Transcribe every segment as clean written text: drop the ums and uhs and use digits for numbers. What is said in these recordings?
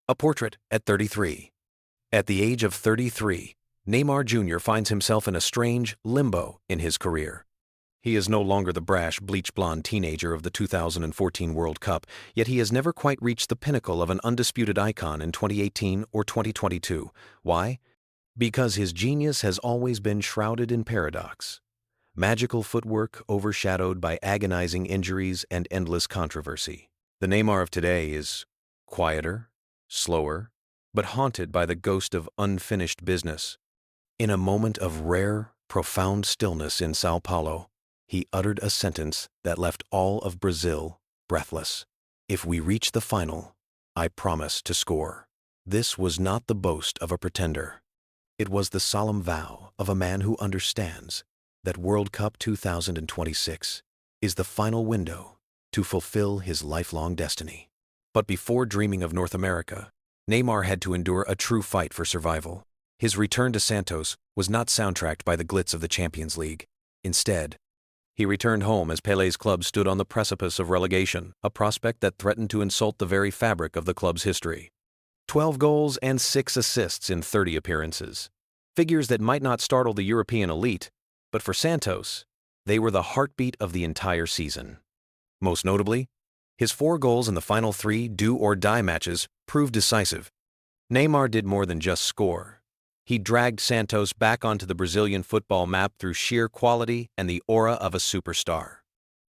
A portrait at 33. At the age of 33, Neymar Jr. finds himself in a strange limbo in his career. He is no longer the brash, bleach-blonde teenager of the 2014 World Cup, yet he has never quite reached the pinnacle of an undisputed icon in 2018 or 2022. Why? Because his genius has always been shrouded in paradox. Magical footwork overshadowed by agonizing injuries and endless controversy. The Neymar of today is quieter, slower, but haunted by the ghost of unfinished business. In a moment of rare, profound stillness in Sao Paulo, he uttered a sentence that left all of Brazil breathless. "If we reach the final, I promise to score." This was not the boast of a pretender. It was the solemn vow of a man who understands that World Cup 2026 is the final window to fulfill his lifelong destiny. But before dreaming of North America, Neymar had to endure a true fight for survival. His return to Santos was not soundtracked by the glitz of the Champions League. Instead, he returned home as Pelé's club stood on the precipice of relegation, a prospect that threatened to insult the very fabric of the club's history. 12 goals and 6 assists in 30 appearances. Figures that might not startle the European elite, but for Santos, they were the heartbeat of the entire season. Most notably, his 4 goals in the final 3 do-or-die matches proved decisive. Neymar did more than just score. He dragged Santos back onto the Brazilian football map through sheer quality and the aura of a superstar.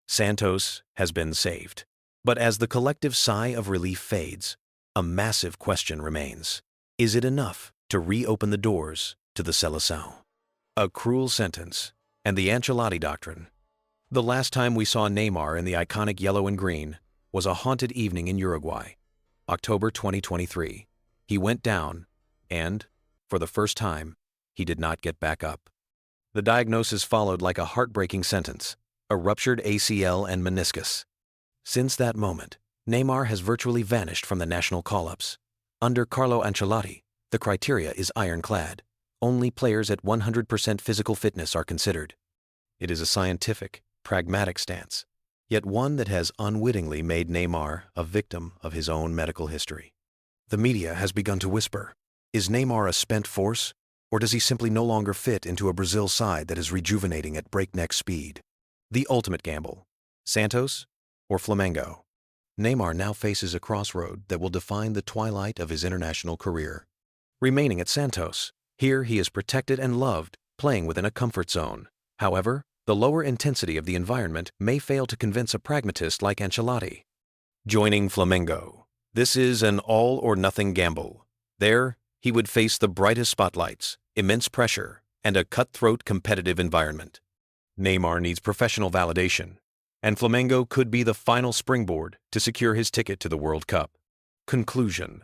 Santos has been saved. But as the collective sigh of relief fades, a massive question remains. Is it enough to reopen the doors to the Seleção? A cruel sentence, and the Ancelotti doctrine. The last time we saw Neymar in the iconic yellow and green was a haunted evening in Uruguay, October 2023. He went down, and, for the first time, he did not get back up. The diagnosis followed like a heartbreaking sentence: a ruptured ACL and meniscus. Since that moment, Neymar has virtually vanished from the national call-ups. Under Carlo Ancelotti, the criteria is ironclad. Only players at 100% physical fitness are considered. It is a scientific, pragmatic stance, yet one that has unwittingly made Neymar a victim of his own medical history. The media has begun to whisper, is Neymar a spent force, or does he simply no longer fit into a Brazil side that is rejuvenating at breakneck speed? The ultimate gamble: Santos or Flamengo? Neymar now faces a crossroad that will define the twilight of his international career. Remaining at Santos, here he is protected and loved, playing within a comfort zone. However, the lower intensity of the environment may fail to convince a pragmatist like Ancelotti. Joining Flamengo. This is an all-or-nothing gamble. There, he would face the brightest spotlights, immense pressure, and a cutthroat competitive environment. Neymar needs professional validation, and Flamengo could be the final springboard to secure his ticket to the World Cup. Conclusion: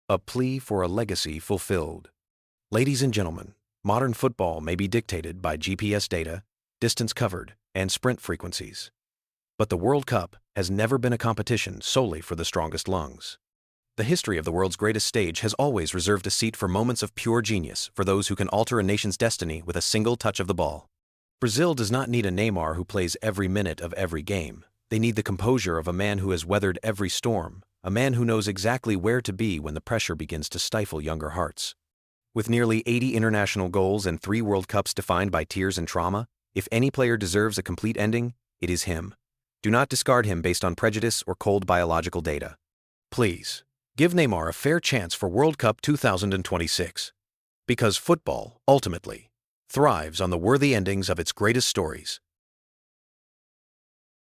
a plea for a legacy fulfilled. Ladies and gentlemen, modern football may be dictated by GPS data, distance covered, and sprint frequencies. But the World Cup has never been a competition solely for the strongest lungs. The history of the world's greatest stage has always reserved a seat for moments of pure genius for those who can alter a nation's destiny with a single touch of the ball. Brazil does not need a Neymar who plays every minute of every game. They need the composure of a man who has weathered every storm, a man who knows exactly where to be when the pressure begins to stifle younger hearts. With nearly 80 international goals and 3 World Cups defined by tears and trauma, if any player deserves a complete ending, it is him. Do not discard him based on prejudice or cold biological data. Please, give Neymar a fair chance for World Cup 2026. Because football, ultimately, thrives on the worthy endings of its greatest stories.